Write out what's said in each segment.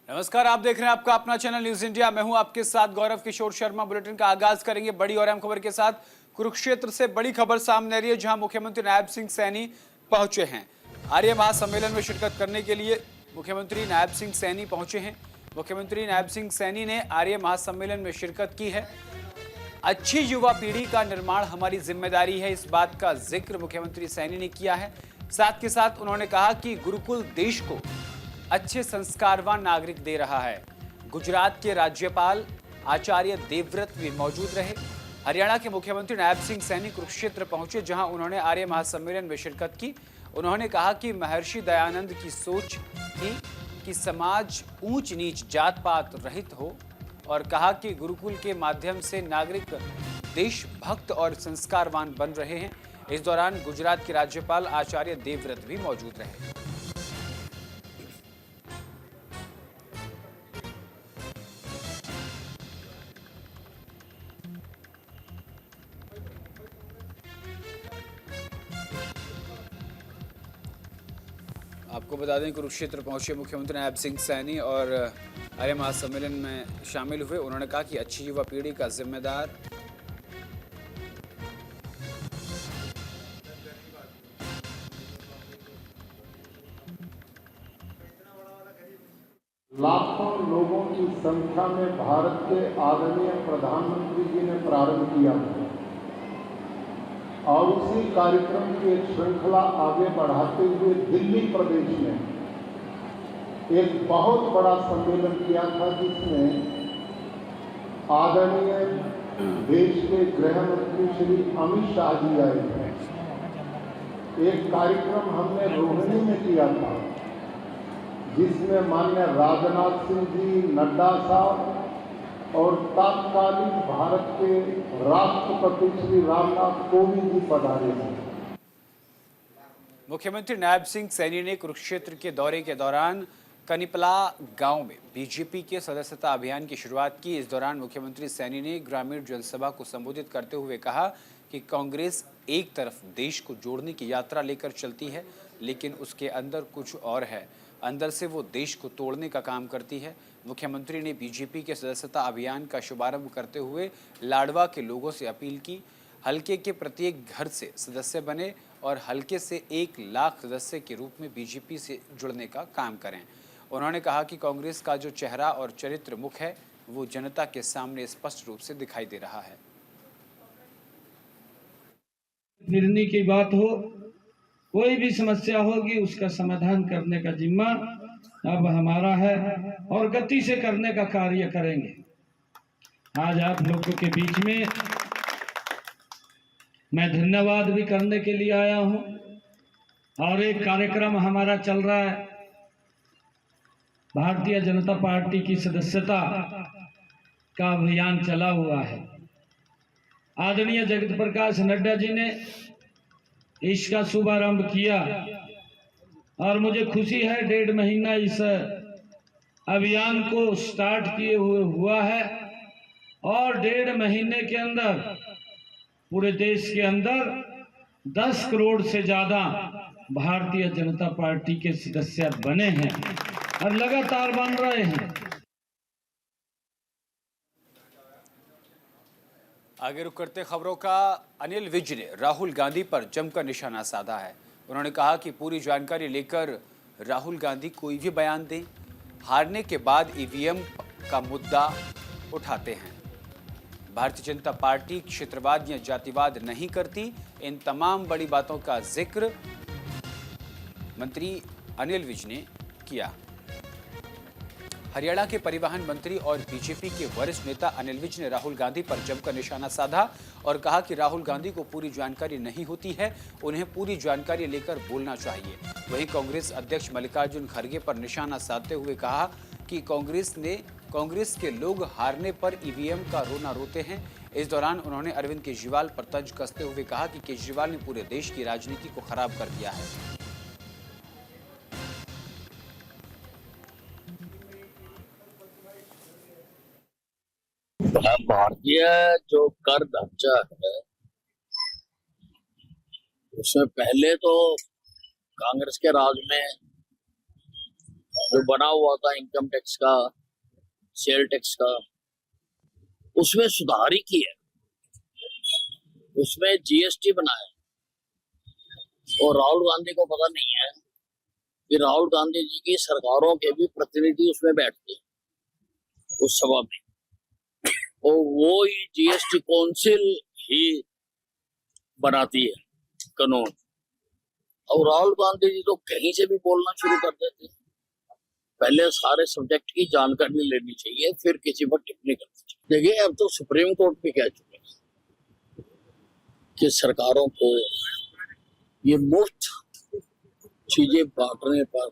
नमस्कार, आप देख रहे हैं आपका अपना चैनल न्यूज इंडिया। मैं हूं आपके साथ गौरव किशोर शर्मा। बुलेटिन का आगाज करेंगे बड़ी और अहम खबर के साथ। कुरुक्षेत्र से बड़ी खबर सामने आ रही है, जहां मुख्यमंत्री नायब सिंह सैनी पहुंचे हैं। आर्य महासम्मेलन में शिरकत करने के लिए मुख्यमंत्री नायब सिंह सैनी पहुंचे हैं। मुख्यमंत्री नायब सिंह सैनी ने आर्य महासम्मेलन में शिरकत की है। अच्छी युवा पीढ़ी का निर्माण हमारी जिम्मेदारी है, इस बात का जिक्र मुख्यमंत्री सैनी ने किया है। साथ के साथ उन्होंने कहा कि गुरुकुल देश को अच्छे संस्कारवान नागरिक दे रहा है। गुजरात के राज्यपाल आचार्य देवव्रत भी मौजूद रहे। हरियाणा के मुख्यमंत्री नायब सिंह सैनी कुरुक्षेत्र पहुंचे, जहां उन्होंने आर्य महासम्मेलन में शिरकत की। उन्होंने कहा कि महर्षि दयानंद की सोच थी कि समाज ऊंच नीच जात पात रहित हो, और कहा कि गुरुकुल के माध्यम से नागरिक देशभक्त और संस्कारवान बन रहे हैं। इस दौरान गुजरात के राज्यपाल आचार्य देवव्रत भी मौजूद रहे। आपको बता दें, कुरुक्षेत्र पहुंचे मुख्यमंत्री नायब सिंह सैनी और आर्य महासम्मेलन में शामिल हुए। उन्होंने कहा कि अच्छी युवा पीढ़ी का जिम्मेदार लाखों लोगों की संख्या में भारत के आदरणीय प्रधानमंत्री जी ने प्रारंभ किया था और उसी कार्यक्रम की एक श्रृंखला आगे बढ़ाते हुए दिल्ली प्रदेश में एक बहुत बड़ा सम्मेलन किया था, जिसमें आदरणीय देश के गृह मंत्री श्री अमित शाह जी आए थे। एक कार्यक्रम हमने रोहिणी में किया था, जिसमें माननीय राजनाथ सिंह जी, नड्डा साहब और तत्कालीन भारत के राष्ट्रपति श्री रामनाथ कोविंद जी पधारे थे। मुख्यमंत्री नायब सिंह सैनी ने कुरुक्षेत्र के दौरे के दौरान कनिपला गांव में बीजेपी के सदस्यता अभियान की शुरुआत की। इस दौरान मुख्यमंत्री सैनी ने ग्रामीण जनसभा को संबोधित करते हुए कहा कि कांग्रेस एक तरफ देश को जोड़ने की यात्रा लेकर चलती है, लेकिन उसके अंदर कुछ और है। अंदर से वो देश को तोड़ने का काम करती है। मुख्यमंत्री ने बीजेपी के सदस्यता अभियान का शुभारंभ करते हुए लाडवा के लोगों से अपील की, हल्के के प्रत्येक घर से सदस्य बने और हल्के से 1 लाख सदस्य के रूप में बीजेपी से जुड़ने का काम करें। उन्होंने कहा कि कांग्रेस का जो चेहरा और चरित्र मुख है, वो जनता के सामने स्पष्ट रूप से दिखाई दे रहा है। फिरने की बात हो, कोई भी समस्या होगी, उसका समाधान करने का जिम्मा अब हमारा है और गति से करने का कार्य करेंगे। आज आप लोगों के बीच में मैं धन्यवाद भी करने के लिए आया हूं। और एक कार्यक्रम हमारा चल रहा है, भारतीय जनता पार्टी की सदस्यता का अभियान चला हुआ है। आदरणीय जगत प्रकाश नड्डा जी ने इसका शुभारंभ किया और मुझे खुशी है 1.5 महीना इस अभियान को स्टार्ट किए हुए हुआ है और 1.5 महीने के अंदर पूरे देश के अंदर 10 करोड़ से ज्यादा भारतीय जनता पार्टी के सदस्य बने हैं और लगातार बन रहे हैं। आगे रुक करते खबरों का। अनिल विज ने राहुल गांधी पर जमकर निशाना साधा है। उन्होंने कहा कि पूरी जानकारी लेकर राहुल गांधी कोई भी बयान दें, हारने के बाद ईवीएम का मुद्दा उठाते हैं। भारतीय जनता पार्टी क्षेत्रवाद या जातिवाद नहीं करती। इन तमाम बड़ी बातों का जिक्र मंत्री अनिल विज ने किया। हरियाणा के परिवहन मंत्री और बीजेपी के वरिष्ठ नेता अनिल विज ने राहुल गांधी पर जमकर निशाना साधा और कहा कि राहुल गांधी को पूरी जानकारी नहीं होती है, उन्हें पूरी जानकारी लेकर बोलना चाहिए। वहीं कांग्रेस अध्यक्ष मल्लिकार्जुन खड़गे पर निशाना साधते हुए कहा कि कांग्रेस के लोग हारने पर ईवीएम का रोना रोते हैं। इस दौरान उन्होंने अरविंद केजरीवाल पर तंज कसते हुए कहा कि केजरीवाल ने पूरे देश की राजनीति को खराब कर दिया है। भारतीय जो कर ढांचा है, उसमें पहले तो कांग्रेस के राज में जो बना हुआ था इनकम टैक्स का, सेल टैक्स का, उसमें सुधार ही किया, उसमें जीएसटी बनाया। और राहुल गांधी को पता नहीं है कि राहुल गांधी जी की सरकारों के भी प्रतिनिधि उसमें बैठते हैं उस सभा में, और वो ही जीएसटी काउंसिल ही बनाती है कानून। और राहुल गांधी जी तो कहीं से भी बोलना शुरू कर देते हैं। पहले सारे सब्जेक्ट की जानकारी लेनी चाहिए, फिर किसी पर टिप्पणी करनी चाहिए। देखिए, अब तो सुप्रीम कोर्ट भी कह चुके हैं कि सरकारों को ये मुफ्त चीजें बांटने पर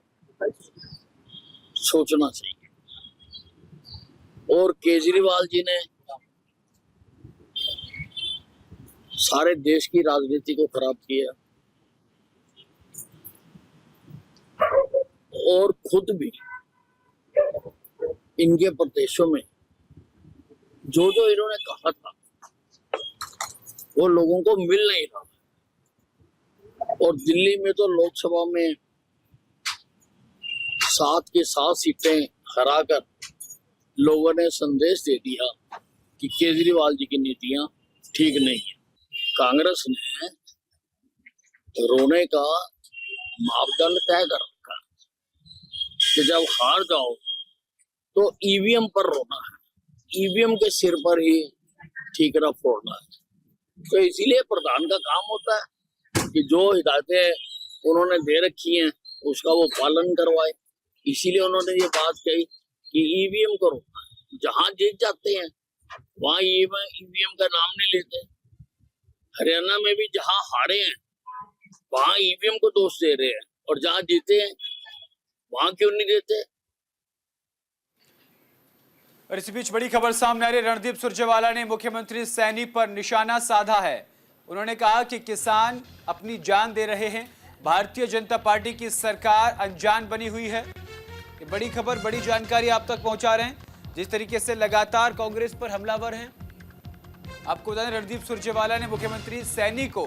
सोचना चाहिए। और केजरीवाल जी ने सारे देश की राजनीति को खराब किया और खुद भी इनके प्रदेशों में जो जो इन्होंने कहा था वो लोगों को मिल नहीं रहा। और दिल्ली में तो लोकसभा में 7 की 7 सीटें हराकर लोगों ने संदेश दे दिया कि केजरीवाल जी की नीतियां ठीक नहीं है। कांग्रेस ने रोने का मापदंड तय कर रखा कि जब हार जाओ तो ईवीएम पर रोना है, ईवीएम के सिर पर ही ठीकरा फोड़ना है। तो इसीलिए प्रधान का काम होता है कि जो हिदायतें उन्होंने दे रखी हैं उसका वो पालन करवाए। इसीलिए उन्होंने ये बात कही कि ईवीएम को रोकना है। जहां जीत जाते हैं वहां ईवीएम का नाम नहीं लेते। हरियाणा में भी जहां हारे हैं वहां ईवीएम को दोष दे रहे हैं, और जहां जीते हैं वहां क्यों नहीं देते। और इसी बीच बड़ी खबर सामने आ रही है। रणदीप सुरजेवाला ने मुख्यमंत्री सैनी पर निशाना साधा है। उन्होंने कहा कि किसान अपनी जान दे रहे हैं, भारतीय जनता पार्टी की सरकार अनजान बनी हुई है। ये बड़ी खबर, बड़ी जानकारी आप तक पहुंचा रहे हैं। जिस तरीके से लगातार कांग्रेस पर हमलावर हैं, आपको बता दें रणदीप सुरजेवाला ने मुख्यमंत्री सैनी को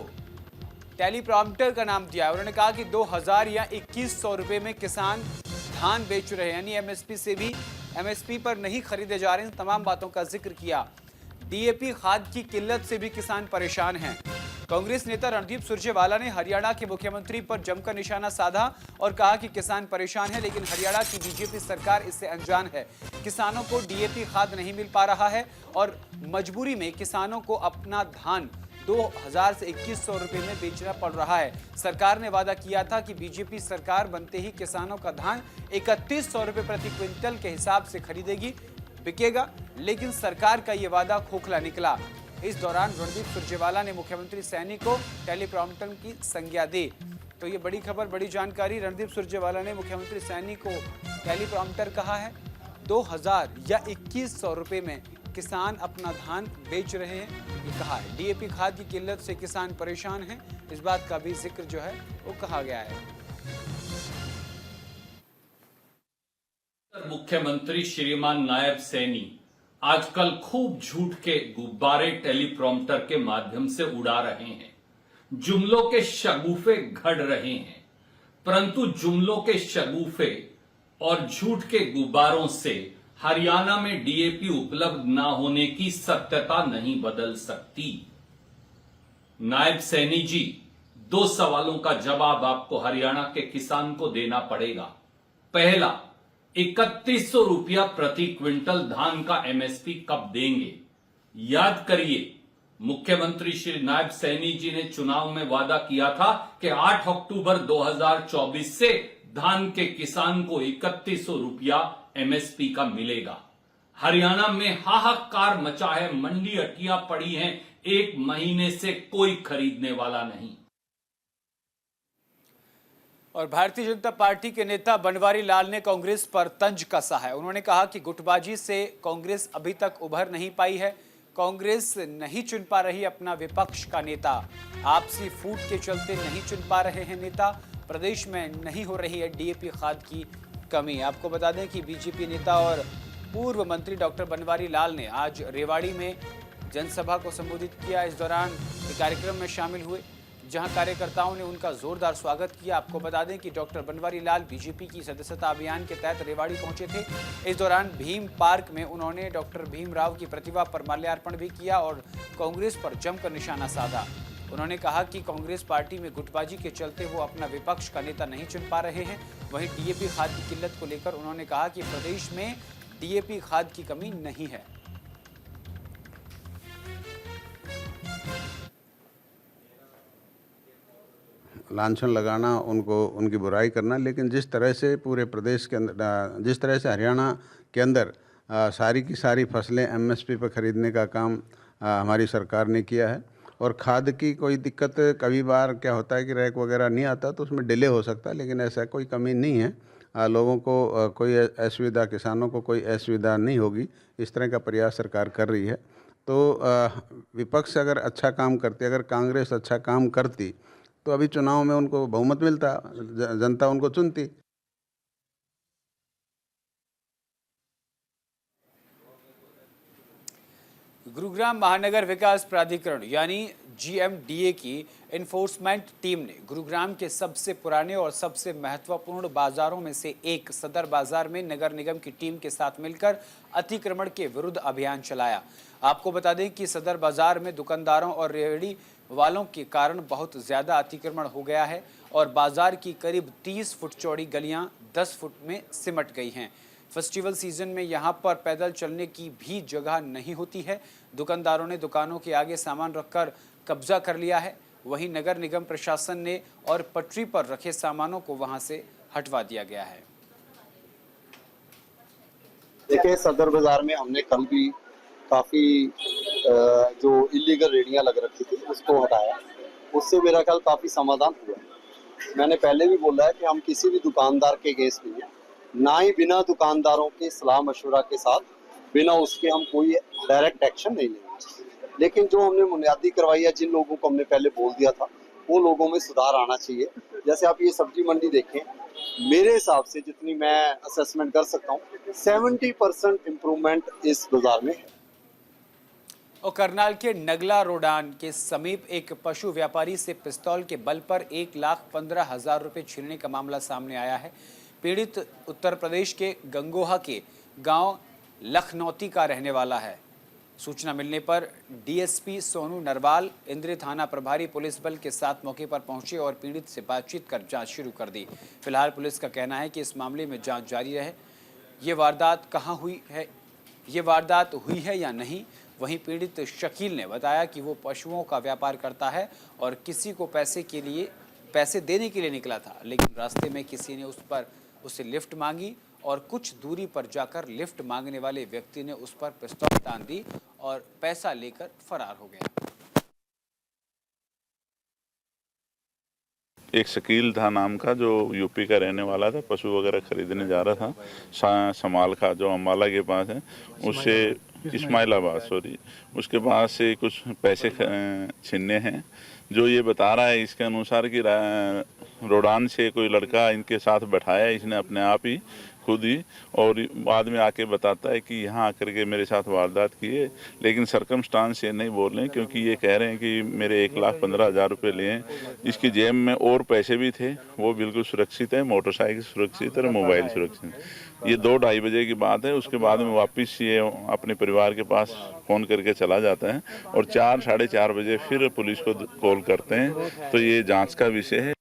टेलीप्रॉम्प्टर का नाम दिया। उन्होंने कहा कि 2000 या 2100 रुपए में किसान धान बेच रहे हैं, यानी एमएसपी से भी एमएसपी पर नहीं खरीदे जा रहे हैं। तमाम बातों का जिक्र किया। डीएपी खाद की किल्लत से भी किसान परेशान हैं। कांग्रेस नेता रणदीप सुरजेवाला ने हरियाणा के मुख्यमंत्री पर जमकर निशाना साधा और कहा कि किसान परेशान है, लेकिन हरियाणा की बीजेपी सरकार इससे अनजान है। किसानों को डीएपी खाद नहीं मिल पा रहा है और मजबूरी में किसानों को अपना धान 2000 से 2100 रुपए में बेचना पड़ रहा है। सरकार ने वादा किया था कि बीजेपी सरकार बनते ही किसानों का धान 3100 रुपए प्रति क्विंटल के हिसाब से खरीदेगी, बिकेगा, लेकिन सरकार का ये वादा खोखला निकला। इस दौरान रणदीप सुरजेवाला ने मुख्यमंत्री सैनी को टेलीप्रॉम्प्टर की संज्ञा दी। तो ये बड़ी खबर, बड़ी जानकारी। रणदीप सुरजेवाला ने मुख्यमंत्री सैनी को टेलीप्रॉम्प्टर कहा है। 2000 या 2100 रुपए में किसान अपना धान बेच रहे हैं, ये कहा है। डीएपी खाद की किल्लत से किसान परेशान हैं, इस बात का भी जिक्र जो है वो कहा गया है। मुख्यमंत्री श्रीमान नायब सैनी आजकल खूब झूठ के गुब्बारे टेलीप्रॉम्प्टर के माध्यम से उड़ा रहे हैं। जुमलों के शगुफे घड़ रहे हैं, परंतु जुमलों के शगुफे और झूठ के गुब्बारों से हरियाणा में डीएपी उपलब्ध ना होने की सत्यता नहीं बदल सकती। नायब सैनी जी, 2 सवालों का जवाब आपको हरियाणा के किसान को देना पड़ेगा। पहला, 3100 रुपया प्रति क्विंटल धान का एमएसपी कब देंगे? याद करिए, मुख्यमंत्री श्री नायब सैनी जी ने चुनाव में वादा किया था कि 8 अक्टूबर 2024 से धान के किसान को 3100 रुपया एमएसपी का मिलेगा। हरियाणा में हाहाकार मचा है, मंडी अटियां पड़ी हैं, 1 महीने से कोई खरीदने वाला नहीं। और भारतीय जनता पार्टी के नेता बनवारी लाल ने कांग्रेस पर तंज कसा है। उन्होंने कहा कि गुटबाजी से कांग्रेस अभी तक उभर नहीं पाई है। कांग्रेस नहीं चुन पा रही अपना विपक्ष का नेता, आपसी फूट के चलते नहीं चुन पा रहे हैं नेता। प्रदेश में नहीं हो रही है डीएपी खाद की कमी। आपको बता दें कि बीजेपी नेता और पूर्व मंत्री डॉक्टर बनवारी लाल ने आज रेवाड़ी में जनसभा को संबोधित किया। इस दौरान कार्यक्रम में शामिल हुए। जहां कार्यकर्ताओं ने उनका जोरदार स्वागत किया। आपको बता दें कि डॉक्टर बनवारी लाल बीजेपी की सदस्यता अभियान के तहत रेवाड़ी पहुंचे थे। इस दौरान भीम पार्क में उन्होंने डॉक्टर भीमराव की प्रतिमा पर माल्यार्पण भी किया और कांग्रेस पर जमकर निशाना साधा। उन्होंने कहा कि कांग्रेस पार्टी में गुटबाजी के चलते वो अपना विपक्ष का नेता नहीं चुन पा रहे हैं। वहीं डीएपी खाद की किल्लत को लेकर उन्होंने कहा कि प्रदेश में डीएपी खाद की कमी नहीं है। लांछन लगाना, उनको उनकी बुराई करना, लेकिन जिस तरह से पूरे प्रदेश के अंदर, जिस तरह से हरियाणा के अंदर सारी की सारी फसलें एमएसपी पर खरीदने का काम हमारी सरकार ने किया है और खाद की कोई दिक्कत, कभी बार क्या होता है कि रैक वगैरह नहीं आता तो उसमें डिले हो सकता है, लेकिन ऐसा कोई कमी नहीं है। लोगों को कोई असुविधा, किसानों को कोई असुविधा नहीं होगी, इस तरह का प्रयास सरकार कर रही है। तो विपक्ष अगर अच्छा काम करती, अगर कांग्रेस अच्छा काम करती तो अभी चुनाव में उनको बहुमत मिलता, जनता उनको चुनती। गुरुग्राम महानगर विकास प्राधिकरण यानी GMDA की इन्फोर्समेंट टीम ने गुरुग्राम के सबसे पुराने और सबसे महत्वपूर्ण बाजारों में से एक सदर बाजार में नगर निगम की टीम के साथ मिलकर अतिक्रमण के विरुद्ध अभियान चलाया। आपको बता दें कि सदर बाजार में दुकानदारों और रेहड़ी वालों के कारण बहुत ज़्यादा अतिक्रमण हो गया है और बाजार की करीब 30 फुट चौड़ी गलियां 10 फुट में सिमट गई हैं। फेस्टिवल सीजन में यहां पर पैदल चलने की भी जगह नहीं होती है। दुकानदारों ने दुकानों के आगे सामान रखकर कब्जा कर लिया है। वहीं नगर निगम प्रशासन ने और पटरी पर रखे सामानों को वहां से हटवा दिया गया है। देखिए, सदर बाजार में हमने कल भी काफी जो इलीगल रेडियां लग रखी थी उसको हटाया, उससे मेरा ख्याल काफी समाधान हुआ। मैंने पहले भी बोला है कि हम किसी भी दुकानदार के अगेंस्ट नहीं है, ना ही बिना दुकानदारों के सलाह मशवरा के साथ बिना उसके हम कोई डायरेक्ट एक्शन नहीं लेंगे। लेकिन जो हमने बुनियादी करवाई है, जिन लोगों को हमने पहले बोल दिया था, वो लोगों में सुधार आना चाहिए। जैसे आप ये सब्जी मंडी देखें, मेरे हिसाब से जितनी मैं असेसमेंट कर सकता हूँ 70% इम्प्रूवमेंट इस बाजार में है। और करनाल के नगला रोडान के समीप एक पशु व्यापारी से पिस्तौल के बल पर 1,15,000 रुपये छीनने का मामला सामने आया है। पीड़ित उत्तर प्रदेश के गंगोहा के गांव लखनौती का रहने वाला है। सूचना मिलने पर डीएसपी सोनू नरवाल, इंद्री थाना प्रभारी पुलिस बल के साथ मौके पर पहुंचे और पीड़ित से बातचीत कर जांच शुरू कर दी। फिलहाल पुलिस का कहना है कि इस मामले में जांच जारी है। ये वारदात कहां हुई है, ये वारदात हुई है या नहीं। वहीं पीड़ित शकील ने बताया कि वो पशुओं का व्यापार करता है और किसी को पैसे देने के लिए निकला था, लेकिन रास्ते में किसी ने उससे लिफ्ट मांगी और कुछ दूरी पर जाकर लिफ्ट मांगने वाले व्यक्ति ने उस पर पिस्तौल तान दी और पैसा लेकर फरार हो गया। एक शकील था नाम का, जो यूपी का रहने वाला था, पशु वगैरह खरीदने जा रहा था समाल का, जो अम्बाला के पास है, उससे इस्माइलाबाद उसके पास से कुछ पैसे छीनने हैं। जो ये बता रहा है इसके अनुसार कि रोडान से कोई लड़का इनके साथ बैठाया, इसने अपने आप ही खुद ही, और बाद में आके बताता है कि यहाँ आकर के मेरे साथ वारदात किए, लेकिन सरकमस्टांस ये नहीं बोल रहे हैं, क्योंकि ये कह रहे हैं कि मेरे 1,15,000 रुपये लिए। इसकी जेब में और पैसे भी थे, वो बिल्कुल सुरक्षित है, मोटरसाइकिल सुरक्षित है, मोबाइल सुरक्षित है। ये 2-2:30 बजे की बात है। उसके बाद में वापस ये अपने परिवार के पास फ़ोन करके चला जाता है और 4-4:30 बजे फिर पुलिस को कॉल करते हैं। तो ये जाँच का विषय है।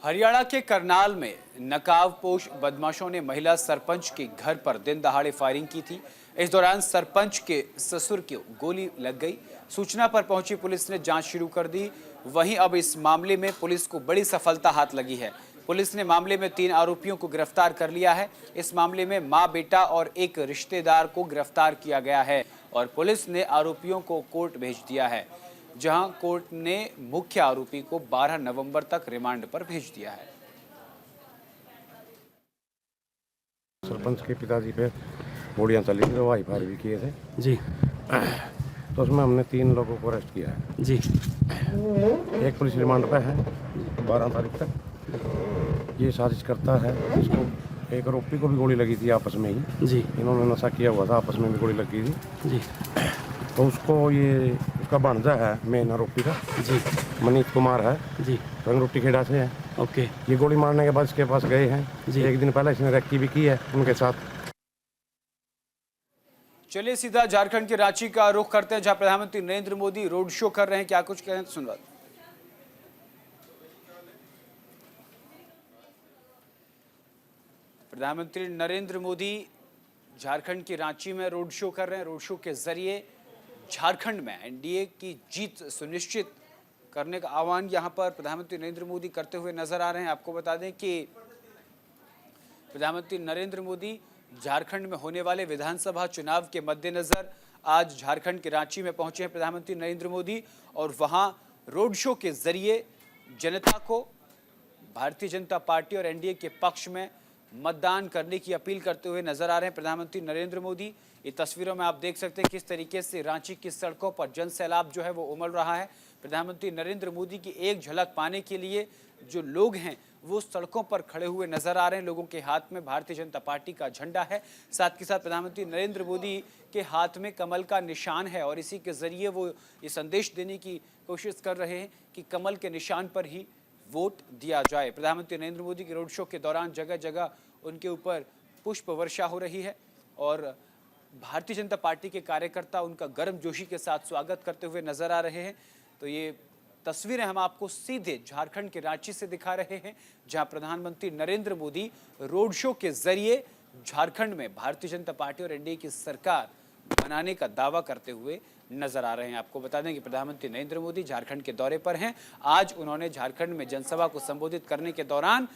हरियाणा के करनाल में नकाबपोश बदमाशों ने महिला सरपंच के घर पर दिन दहाड़े फायरिंग की थी। इस दौरान सरपंच के ससुर को गोली लग गई। सूचना पर पहुंची पुलिस ने जांच शुरू कर दी। वहीं अब इस मामले में पुलिस को बड़ी सफलता हाथ लगी है। पुलिस ने मामले में 3 आरोपियों को गिरफ्तार कर लिया है। इस मामले में मां, बेटा और एक रिश्तेदार को गिरफ्तार किया गया है और पुलिस ने आरोपियों को कोर्ट भेज दिया है, जहां कोर्ट ने मुख्य आरोपी को 12 नवंबर तक रिमांड पर भेज दिया है। सरपंच के पिताजी पे गोलियां चली थी, हवाई फायर भी किए थे जी। तो उसमें हमने 3 लोगों को अरेस्ट किया है जी। एक पुलिस रिमांड पे है 12 तारीख तक। ये साजिश करता है, इसको एक आरोपी को भी गोली लगी थी आपस में ही जी। इन्होंने नशा किया हुआ था, आपस में भी गोली लगी थी जी। तो उसको ये उसका भांजा है मेन आरोपी का जी मनीष कुमार है जी रंगरोटी खेड़ा से है। ओके ये गोली मारने के बाद इसके पास गए हैं जी। एक दिन पहले इसने रेकी भी की है उनके साथ। चलिए सीधा झारखंड के रांची का रुख करते हैं, जहां प्रधानमंत्री नरेंद्र मोदी रोड शो कर रहे हैं। क्या कुछ कह रहे हैं सुनवा। प्रधानमंत्री नरेंद्र मोदी झारखंड की रांची में रोड शो कर रहे हैं। रोड शो के जरिए झारखंड में एनडीए की जीत सुनिश्चित करने का आह्वान यहां पर प्रधानमंत्री नरेंद्र मोदी करते हुए नजर आ रहे हैं। आपको बता दें कि प्रधानमंत्री नरेंद्र मोदी झारखंड में होने वाले विधानसभा चुनाव के मद्देनजर आज झारखंड के रांची में पहुंचे हैं प्रधानमंत्री नरेंद्र मोदी, और वहां रोड शो के जरिए जनता को भारतीय जनता पार्टी और एनडीए के पक्ष में मतदान करने की अपील करते हुए नजर आ रहे हैं प्रधानमंत्री नरेंद्र मोदी। ये तस्वीरों में आप देख सकते हैं किस तरीके से रांची की सड़कों पर जन सैलाब जो है वो उमड़ रहा है। प्रधानमंत्री नरेंद्र मोदी की एक झलक पाने के लिए जो लोग हैं वो सड़कों पर खड़े हुए नजर आ रहे हैं। लोगों के हाथ में भारतीय जनता पार्टी का झंडा है, साथ के साथ प्रधानमंत्री नरेंद्र मोदी के हाथ में कमल का निशान है, और इसी के जरिए वो ये संदेश देने की कोशिश कर रहे हैं कि कमल के निशान पर ही वोट दिया जाए। प्रधानमंत्री नरेंद्र मोदी के रोड शो के दौरान जगह जगह उनके ऊपर पुष्प वर्षा हो रही है, और भारतीय जनता पार्टी के कार्यकर्ता उनका गर्मजोशी के साथ स्वागत करते हुए नजर आ रहे हैं। तो ये तस्वीरें हम आपको सीधे झारखंड के रांची से दिखा रहे हैं, जहां प्रधानमंत्री नरेंद्र मोदी रोड शो के जरिए झारखंड में भारतीय जनता पार्टी और एनडीए की सरकार बनाने का दावा करते हुए नजर आ रहे हैं। आपको बता दें कि प्रधानमंत्री नरेंद्र मोदी झारखंड के दौरे पर हैं। आज उन्होंने झारखंड में जनसभा को संबोधित करने के दौरान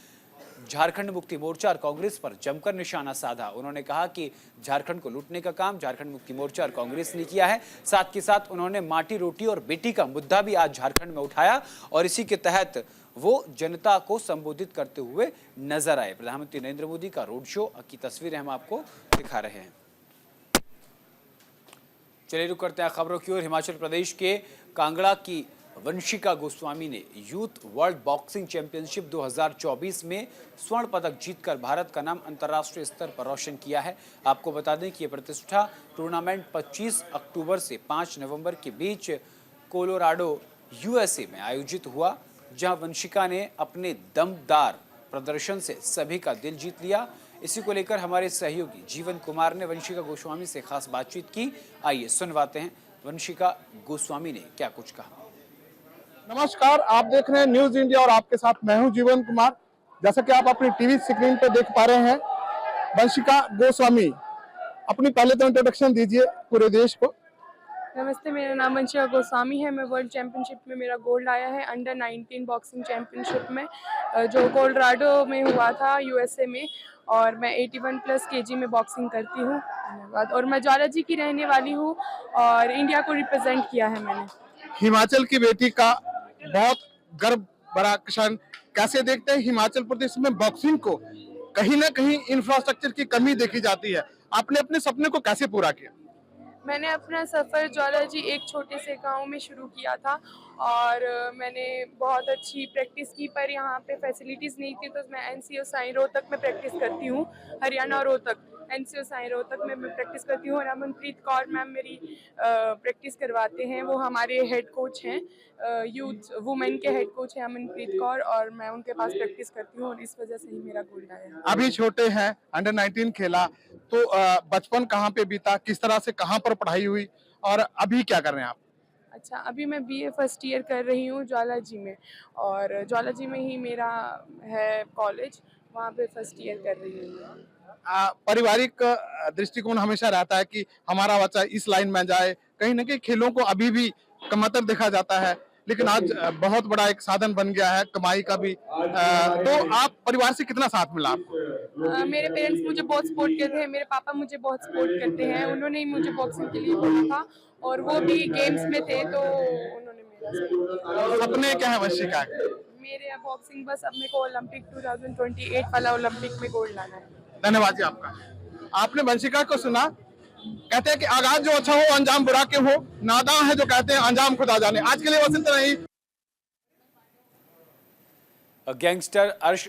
झारखंड मुक्ति मोर्चा और कांग्रेस पर जमकर निशाना साधा। उन्होंने कहा कि झारखंड को लूटने का काम झारखंड मुक्ति मोर्चा और कांग्रेस ने किया है। साथ के साथ उन्होंने माटी रोटी और बेटी का मुद्दा भी आज झारखंड में उठाया, और इसी के तहत वो जनता को संबोधित करते हुए नजर आए। प्रधानमंत्री नरेंद्र मोदी का रोड शो की तस्वीरें हम आपको दिखा रहे हैं। चलिए रुक करते हैं खबरों की ओर। हिमाचल प्रदेश के कांगड़ा की वंशिका गोस्वामी ने यूथ वर्ल्ड बॉक्सिंग चैंपियनशिप 2024 में स्वर्ण पदक जीतकर भारत का नाम अंतर्राष्ट्रीय स्तर पर रोशन किया है। आपको बता दें कि यह प्रतिष्ठा टूर्नामेंट 25 अक्टूबर से 5 नवंबर के बीच कोलोराडो यूएसए में आयोजित हुआ, जहां वंशिका ने अपने दमदार प्रदर्शन से सभी का दिल जीत लिया। इसी को लेकर हमारे सहयोगी जीवन कुमार ने वंशिका गोस्वामी से खास बातचीत की। आइए सुनवाते हैं वंशिका गोस्वामी ने क्या कुछ कहा। नमस्कार, आप देख रहे हैं न्यूज इंडिया और आपके साथ मैं हूं जीवन कुमार। जैसा कि आप अपनी टीवी स्क्रीन पर देख पा रहे हैं, वंशिका गोस्वामी, अपनी पहले तो इंट्रोडक्शन दीजिए पूरे देश को। नमस्ते, मेरा नाम वंशिका गोस्वामी है। मैं वर्ल्ड चैंपियनशिप में मेरा गोल्ड आया है अंडर 19 बॉक्सिंग चैंपियनशिप में, जो कोलोराडो में हुआ था यूएसए में, और मैं 81+ केजी में बॉक्सिंग करती हूँ। धन्यवाद। और मैं ज्वाला जी की रहने वाली हूँ और इंडिया को रिप्रेजेंट किया है मैंने। हिमाचल की बेटी का बहुत गर्व भरा क्षण, कैसे देखते हैं हिमाचल प्रदेश में बॉक्सिंग को? कहीं ना कहीं इंफ्रास्ट्रक्चर की कमी देखी जाती है, आपने अपने सपने को कैसे पूरा किया? मैंने अपना सफ़र ज्वाला जी एक छोटे से गांव में शुरू किया था, और मैंने बहुत अच्छी प्रैक्टिस की, पर यहाँ पे फैसिलिटीज़ नहीं थी, तो मैं एनसीओ साई रोहतक में प्रैक्टिस करती हूँ। हरियाणा और रोहतक, एनसीओ साई रोहतक में मैं प्रैक्टिस करती हूँ। और अमनप्रीत कौर मैम मेरी प्रैक्टिस करवाते हैं, वो हमारे हेड कोच हैं, यूथ वुमेन के हेड कोच हैं अमनप्रीत कौर, और मैं उनके पास प्रैक्टिस करती हूँ, और इस वजह से ही मेरा गोल्ड आया। अभी छोटे हैं, अंडर 19 खेला, तो बचपन कहाँ पे बीता, किस तरह से कहाँ पर पढ़ाई हुई, और अभी क्या कर रहे हैं आप? अच्छा, अभी मैं बीए फर्स्ट ईयर कर रही हूँ ज्वाला जी में, और ज्वाला जी में ही मेरा है कॉलेज, वहाँ पे फर्स्ट ईयर कर रही हूँ। पारिवारिक दृष्टिकोण हमेशा रहता है कि हमारा बच्चा इस लाइन में जाए, कहीं ना कहीं खेलों को अभी भी कमतर देखा जाता है, लेकिन आज बहुत बड़ा एक साधन बन गया है कमाई का भी। तो आप परिवार से कितना साथ मिला आपको? मेरे पेरेंट्स मुझे बहुत सपोर्ट करते हैं, मेरे पापा मुझे बहुत सपोर्ट करते हैं। उन्होंने ही मुझे बॉक्सिंग के लिए बोला था, और वो भी गेम्स में थे, तो उन्होंने मेरा सपने क्या है वंशिका? मेरे बॉक्सिंग, बस अब मेरे को ओलंपिक 2028 वाला ओलंपिक में गोल्ड लाना है। धन्यवाद जी आपका। आपने वंशिका को सुना, कहते हैं कि आगाज जो अच्छा हो अंजाम बुरा के हो, नादान है जो कहते हैं अंजाम खुदा जाने। आज के लिए बस इतना ही। गैंगस्टर अर्श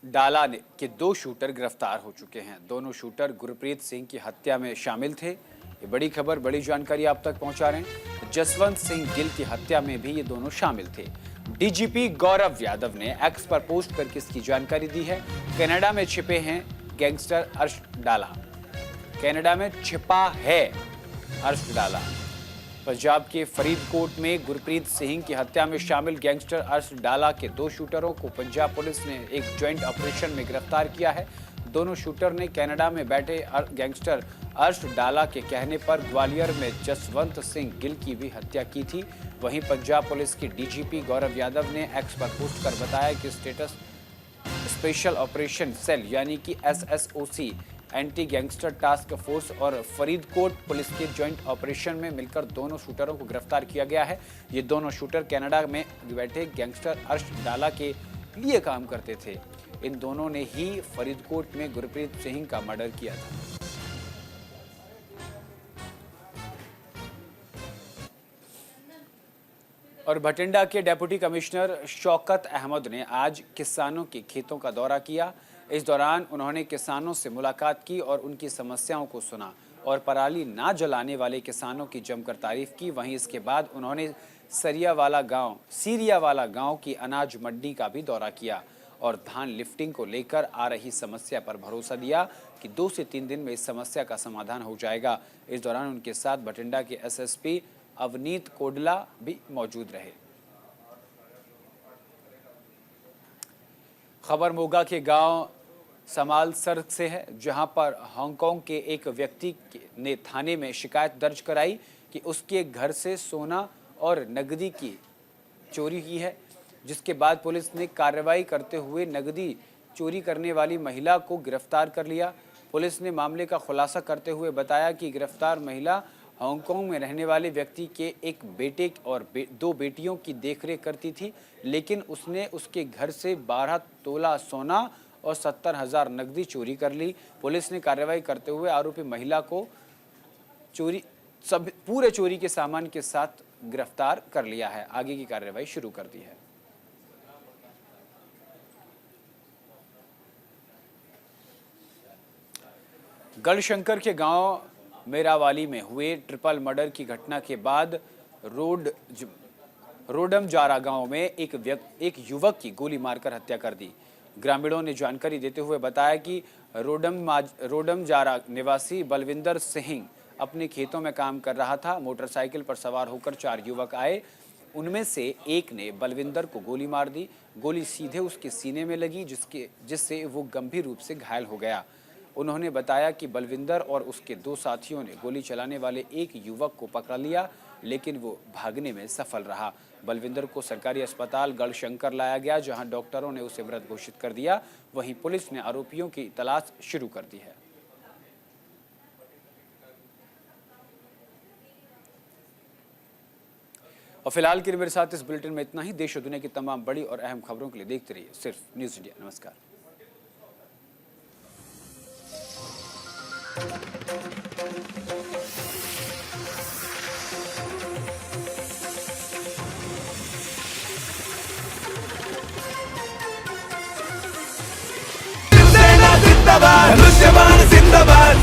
डाला के 2 शूटर गिरफ्तार हो चुके हैं। दोनों शूटर गुरप्रीत सिंह की हत्या में शामिल थे। ये बड़ी खबर, बड़ी जानकारी आप तक पहुंचा रहे हैं। जसवंत सिंह गिल की हत्या में भी ये दोनों शामिल थे। डीजीपी गौरव यादव ने एक्स पर पोस्ट करके इसकी जानकारी दी है। कनाडा में छिपे हैं गैंगस्टर अर्श डाला। कनाडा में छिपा है अर्श डाला। पंजाब के फरीदकोट में गुरप्रीत सिंह की हत्या में शामिल गैंगस्टर अर्श डाला के 2 शूटरों को पंजाब पुलिस ने एक ज्वाइंट ऑपरेशन में गिरफ्तार किया है। दोनों शूटर ने कनाडा में बैठे गैंगस्टर अर्श डाला के कहने पर ग्वालियर में जसवंत सिंह गिल की भी हत्या की थी। वहीं पंजाब पुलिस के डीजीपी गौरव यादव ने एक्स पर पोस्ट कर बताया कि स्पेशल ऑपरेशन सेल यानी कि SSOC anti gangster task force और फरीदकोट पुलिस के ज्वाइंट ऑपरेशन में मिलकर दोनों शूटरों को गिरफ्तार किया गया है। ये दोनों शूटर कनाडा में बैठे गैंगस्टर अर्श डाला के लिए काम करते थे। इन दोनों ने ही फरीदकोट में गुरप्रीत सिंह का मर्डर किया था। और भटिंडा के डेप्यूटी कमिश्नर शौकत अहमद ने आज किसानों के खेतों का दौरा किया। इस दौरान उन्होंने किसानों से मुलाकात की और उनकी समस्याओं को सुना और पराली ना जलाने वाले किसानों की जमकर तारीफ की। वहीं इसके बाद उन्होंने सीरियावाला गांव की अनाज मंडी का भी दौरा किया और धान लिफ्टिंग को लेकर आ रही समस्या पर भरोसा दिया कि 2 से 3 दिन में इस समस्या का समाधान हो जाएगा। इस दौरान उनके साथ भटिंडा के SSP अवनीत कोडला भी मौजूद रहे। खबर मोगा के गांव समालसर से है, जहां पर हांगकांग के एक व्यक्ति ने थाने में शिकायत दर्ज कराई कि उसके घर से सोना और नकदी की चोरी की है, जिसके बाद पुलिस ने कार्रवाई करते हुए नकदी चोरी करने वाली महिला को गिरफ्तार कर लिया। पुलिस ने मामले का खुलासा करते हुए बताया कि गिरफ्तार महिला हांगकांग में रहने वाले व्यक्ति के एक बेटे और 2 बेटियों की देखरेख करती थी, लेकिन उसने उसके घर से 12 तोला सोना और 70,000 नकदी चोरी कर ली। पुलिस ने कार्रवाई करते हुए आरोपी महिला को पूरे चोरी के सामान के साथ गिरफ्तार कर लिया है। आगे की कार्रवाई शुरू कर दी है। गढ़शंकर के गांव मेरावाली में हुए ट्रिपल मर्डर की घटना के बाद रोडमजारा गांव में एक युवक की गोली मारकर हत्या कर दी। ग्रामीणों ने जानकारी देते हुए बताया कि रोडमजारा निवासी बलविंदर सिंह अपने खेतों में काम कर रहा था। मोटरसाइकिल पर सवार होकर 4 युवक आए। उनमें से एक ने बलविंदर को गोली मार दी। गोली सीधे उसके सीने में लगी, जिससे वो गंभीर रूप से घायल हो गया। उन्होंने बताया कि बलविंदर और उसके 2 साथियों ने गोली चलाने वाले एक युवक को पकड़ लिया, लेकिन वो भागने में सफल रहा। बलविंदर को सरकारी अस्पताल गढ़शंकर लाया गया, जहां डॉक्टरों ने उसे मृत घोषित कर दिया। वहीं पुलिस ने आरोपियों की तलाश शुरू कर दी है। और फिलहाल के लिए मेरे साथ इस बुलेटिन में इतना ही। देश और दुनिया की तमाम बड़ी और अहम खबरों के लिए देखते रहिए सिर्फ न्यूज़ इंडिया। नमस्कार। जिंदाबाद, जिंदाबाद, जिंदाबाद।